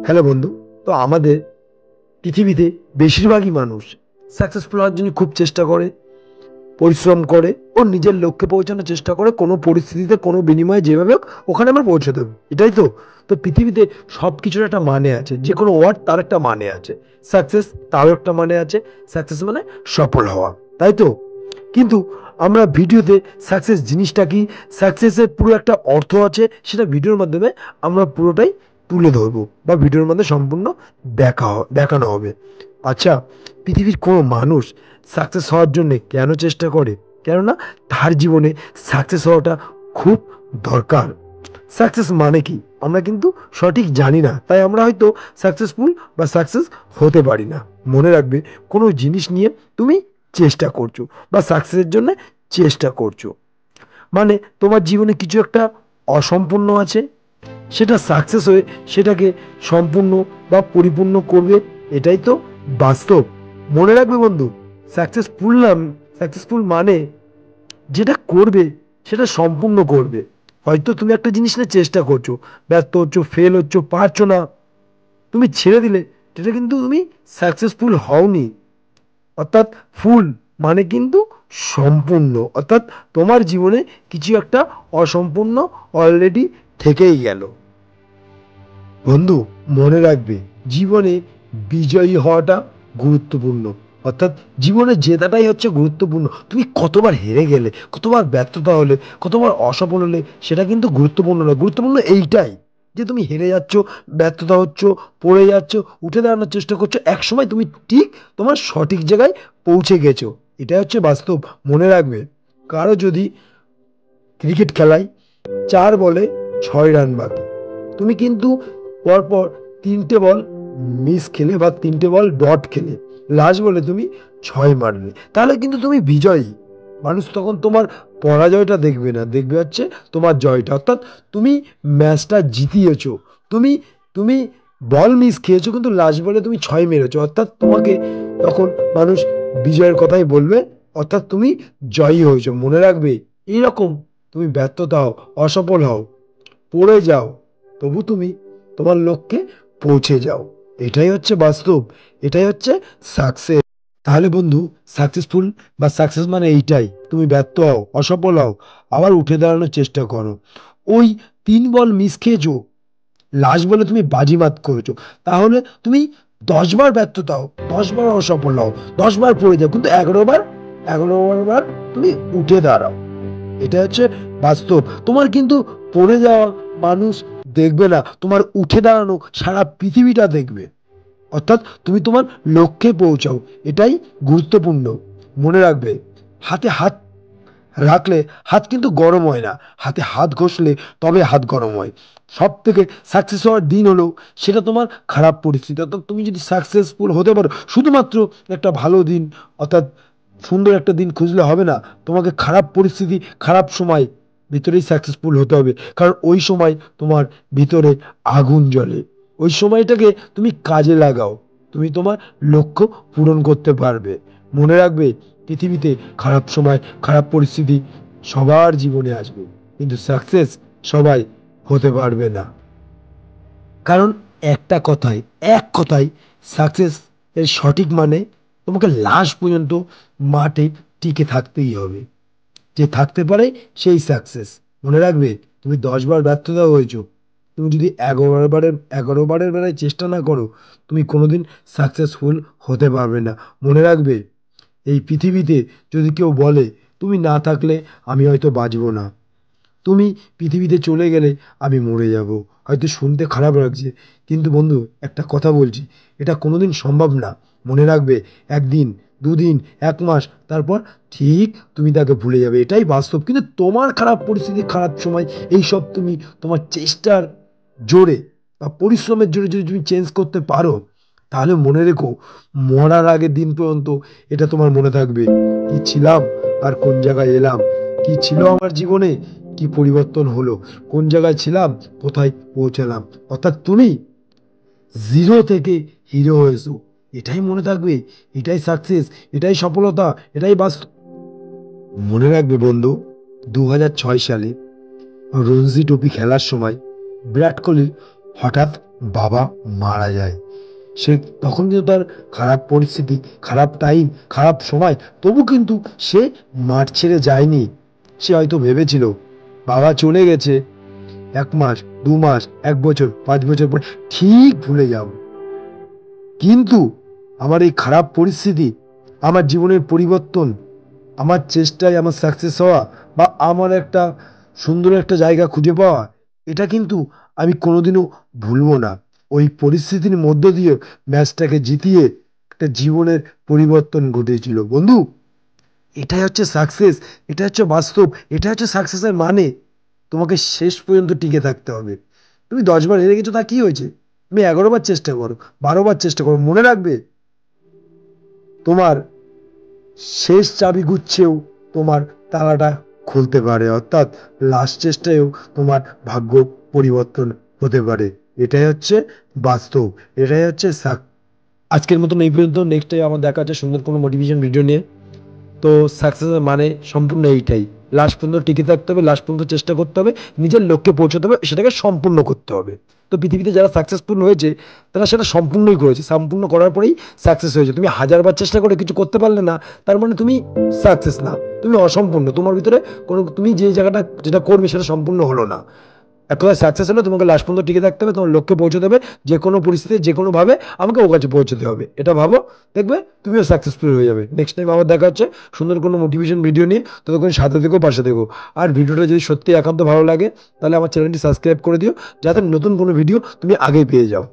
Hello বন্ধু। তো আমাদের পৃথিবীতে বেশিরভাগই মানুষ সাকসেসফুল হওয়ার জন্য খুব চেষ্টা করে, পরিশ্রম করে ও নিজের লক্ষ্যে পৌঁছানোর চেষ্টা করে, কোনো পরিস্থিতিতে কোনো বিনিময়ে যেভাবে হোক ওখানে আমরা পৌঁছাতে হবে, এটাই তো। তো পৃথিবীতে সব কিছুর একটা মানে আছে, যে কোনো ওয়ার্ড তার একটা মানে আছে। সাকসেস তারও একটা মানে আছে। সাকসেস মানে সফল হওয়া, তাই তো। কিন্তু আমরা ভিডিওতে সাকসেস জিনিসটা কি, সাকসেসের পুরো একটা অর্থ আছে, সেটা ভিডিওর মাধ্যমে আমরা পুরোটাই তুলে ধরবো বা ভিডিওর মধ্যে সম্পূর্ণ দেখানো হবে। আচ্ছা, পৃথিবীর কোনো মানুষ সাকসেস হওয়ার জন্য কেন চেষ্টা করে? কেননা তার জীবনে সাকসেস হওয়াটা খুব দরকার। সাকসেস মানে কি আমরা কিন্তু সঠিক জানি না, তাই আমরা হয়তো সাকসেসফুল বা সাকসেস হতে পারি না। মনে রাখবে, কোনো জিনিস নিয়ে তুমি চেষ্টা করছো বা সাকসেসের জন্য চেষ্টা করছো, মানে তোমার জীবনে কিছু একটা অসম্পূর্ণ আছে, সেটা সাকসেস হয়ে সেটাকে সম্পূর্ণ বা পরিপূর্ণ করবে, এটাই তো বাস্তব। মনে রাখবে বন্ধু, সাকসেসফুল মানে যেটা করবে সেটা সম্পূর্ণ করবে। হয়তো তুমি একটা জিনিস নিয়ে চেষ্টা করছো, ব্যর্থ হচ্ছ, ফেল হচ্ছ, পারছো না, তুমি ছেড়ে দিলে, সেটা কিন্তু তুমি সাকসেসফুল হওনি। অর্থাৎ ফুল মানে কিন্তু সম্পূর্ণ, অর্থাৎ তোমার জীবনে কিছু একটা অসম্পূর্ণ অলরেডি থেকেই গেল। বন্ধু, মনে রাখবে, জীবনে বিজয়ী হওয়াটা গুরুত্বপূর্ণ। অর্থাৎ জীবনে জেতাটাই হচ্ছে গুরুত্বপূর্ণ। তুমি কতবার হেরে গেলে, কতবার ব্যর্থতা হলে, কতবার অসফল হলে, সেটা কিন্তু গুরুত্বপূর্ণ নয়। গুরুত্বপূর্ণ এইটাই যে তুমি হেরে যাচ্ছ, ব্যর্থতা হচ্ছ, পড়ে যাচ্ছ, উঠে দাঁড়ানোর চেষ্টা করছো, একসময় তুমি ঠিক তোমার সঠিক জায়গায় পৌঁছে গেছো। এটাই হচ্ছে বাস্তব। মনে রাখবে, কারো যদি ক্রিকেট খেলায় 4 বলে 6 রান বাকি, তুমি কিন্তু পরপর 3টে বল মিস খেলে বা 3টে বল ডট খেলে লাস্ট বলে তুমি 6 মারলে, তাহলে কিন্তু তুমি বিজয়ী। মানুষ তখন তোমার পরাজয়টা দেখবে না, দেখবে হচ্ছে তোমার জয়টা। অর্থাৎ তুমি ম্যাচটা জিতিয়েছো। তুমি তুমি বল মিস খেয়েছো, কিন্তু লাস্ট বলে তুমি 6 মেরেছো, অর্থাৎ তোমাকে তখন মানুষ বিজয়ের কথাই বলবে। অর্থাৎ তুমি জয়ী হয়েছো। মনে রাখবে, এইরকম তুমি ব্যর্থতা হও, অসফল হও, পড়ে যাও, তবু তুমি তোমার লক্ষ্যে পৌঁছে যাও। এটাই হচ্ছে বাস্তব, এটাই হচ্ছে সাকসেস। তাহলে বন্ধু, সাকসেসফুল বা সাকসেস মানে এইটাই, তুমি ব্যর্থ হও, অসফল হও, আবার উঠে দাঁড়ানোর চেষ্টা করো। ওই 3 বল মিস খেয়েছো, লাস্ট বলে তুমি বাজিমাত করেছো, তাহলে তুমি 10 বার ব্যর্থতা হও, 10 বার অসফল হও, 10 বার পড়ে যাও, কিন্তু 11বার তুমি উঠে দাঁড়াও। এটা হচ্ছে বাস্তব। তোমার কিন্তু পড়ে যাওয়া মানুষ দেখবে না, তোমার উঠে দাঁড়ানো সারা পৃথিবীটা দেখবে। অর্থাৎ তুমি তোমার লক্ষ্যে পৌঁছাও, এটাই গুরুত্বপূর্ণ। মনে রাখবে, হাতে হাত রাখলে হাত কিন্তু গরম হয় না, হাতে হাত ঘষলে তবে হাত গরম হয়। সব থেকে সাকসেস হওয়ার দিন হলো সেটা তোমার খারাপ পরিস্থিতি। অর্থাৎ তুমি যদি সাকসেসফুল হতে পারো শুধুমাত্র একটা ভালো দিন, অর্থাৎ সুন্দর একটা দিন খুঁজলে হবে না, তোমাকে খারাপ পরিস্থিতি, খারাপ সময় ভিতরেই সাকসেসফুল হতে হবে। কারণ ওই সময় তোমার ভিতরে আগুন জ্বলে, ওই সময়টাকে তুমি কাজে লাগাও, তুমি তোমার লক্ষ্য পূরণ করতে পারবে। মনে রাখবে, পৃথিবীতে খারাপ সময়, খারাপ পরিস্থিতি সবার জীবনে আসবে, কিন্তু সাকসেস সবাই হতে পারবে না। কারণ একটা কথাই, এক কথাই সাকসেস এর সঠিক মানে, তোমাকে লাস্ট পর্যন্ত মাঠে টিকে থাকতেই হবে। যে থাকতে পারে সেই সাকসেস। মনে রাখবে, তুমি 10 বার ব্যর্থতা হয়েছো, তুমি যদি 11বারের বেলায় চেষ্টা না করো, তুমি কোনোদিন সাকসেসফুল হতে পারবে না। মনে রাখবে, এই পৃথিবীতে যদি কেউ বলে তুমি না থাকলে আমি হয়তো বাঁচবো না, তুমি পৃথিবীতে চলে গেলে আমি মরে যাব, হয়তো শুনতে খারাপ লাগছে, কিন্তু বন্ধু একটা কথা বলছি, এটা কোনোদিন সম্ভব না। মনে রাখবে, একদিন, দুদিন, 1 মাস, তারপর ঠিক তুমি তাকে ভুলে যাবে, এটাই বাস্তব। কিন্তু তোমার খারাপ পরিস্থিতি, খারাপ সময়, এইসব তুমি তোমার চেষ্টার জোরে বা পরিশ্রমের জোরে যদি তুমি চেঞ্জ করতে পারো, তাহলে মনে রেখো, মরার আগের দিন পর্যন্ত এটা তোমার মনে থাকবে, কি ছিলাম আর কোন জায়গায় এলাম, কি ছিল আমার জীবনে, কি পরিবর্তন হলো, কোন জায়গায় ছিলাম, কোথায় পৌঁছালাম। অর্থাৎ তুমি জিরো থেকে হিরো হয়েছো, এটাই মনে থাকবে, এটাই সাকসেস, এটাই সফলতা, এটাই বাস্তব। মনে রাখবে বন্ধু, 2006 সালে রঞ্জি ট্রফি খেলার সময় বিরাট কোহলি হঠাৎ বাবা মারা যায়। সে তখন কিন্তু তার খারাপ পরিস্থিতি, খারাপ টাইম, খারাপ সময়, তবু কিন্তু সে মাঠ ছেড়ে যায়নি। সে হয়তো ভেবেছিল বাবা চলে গেছে, 1 মাস, 2 মাস, 1 বছর, 5 বছর পর ঠিক ভুলে যাব। কিন্তু আমার এই খারাপ পরিস্থিতি, আমার জীবনের পরিবর্তন, আমার চেষ্টায় আমার সাকসেস হওয়া, বা আমার একটা সুন্দর একটা জায়গা খুঁজে পাওয়া, এটা কিন্তু আমি কোনোদিনও ভুলবো না। ওই পরিস্থিতির মধ্য দিয়ে ম্যাচটাকে জিতিয়ে একটা জীবনের পরিবর্তন ঘটেছিল বন্ধু। এটাই হচ্ছে সাকসেস, এটা হচ্ছে বাস্তব, এটা হচ্ছে সাকসেসের মানে। তোমাকে শেষ পর্যন্ত টিকে থাকতে হবে। তুমি 10 বার হেরে গেছো, তা কি হয়েছে? তুমি 11 বার চেষ্টা করো, 12 বার চেষ্টা করো, মনে রাখবে তোমার শেষ চাবি গুচ্ছেও তোমার তালাটা খুলতে পারে, অর্থাৎ লাস্ট চেষ্টায়ও তোমার ভাগ্য পরিবর্তন হতে পারে। এটাই হচ্ছে বাস্তব, এটাই হচ্ছে আজকের মতন এই পর্যন্ত। নেক্সট টাইম আমার দেখা হচ্ছে সুন্দর কোনো মোটিভেশন ভিডিও নিয়ে। তো সাকসেসের মানে সম্পূর্ণ এইটাই, লাস্ট পর্যন্ত টিকে থাকতে হবে, লাস্ট পর্যন্ত চেষ্টা করতে হবে, নিজের লক্ষ্যে পৌঁছতে হবে, সেটাকে সম্পূর্ণ করতে হবে। তো পৃথিবীতে যারা সাকসেসফুল হয়েছে তারা সেটা সম্পূর্ণই করেছে, সম্পূর্ণ করার পরেই সাকসেস হয়েছে। তুমি 1000 বার চেষ্টা করে কিছু করতে পারলে না, তার মানে তুমি সাকসেস না, তুমি অসম্পূর্ণ। তোমার ভিতরে কোনো, তুমি যে জায়গাটা যেটা করবে সেটা সম্পূর্ণ হলো না। এক কথায় সাকসেস হলে তোমাকে লাস্ট পর্যন্ত টিকে থাকতে হবে, তোমার লক্ষ্যে পৌঁছতে হবে, যে কোনো পরিস্থিতি, যে কোনো ভাবে আমাকে ওর কাছে পৌঁছতে হবে, এটা ভাবো, দেখবে তুমিও সাকসেসফুল হয়ে যাবে। নেক্সট টাইম আবার দেখা হচ্ছে সুন্দর কোনো মোটিভেশন ভিডিও নিয়ে। ততক্ষণ সাথে থেকো, পাশে থেকো। আর ভিডিওটা যদি সত্যি একান্ত ভালো লাগে তাহলে আমার চ্যানেলটি সাবস্ক্রাইব করে দিও, যাতে নতুন কোনো ভিডিও তুমি আগেই পেয়ে যাও।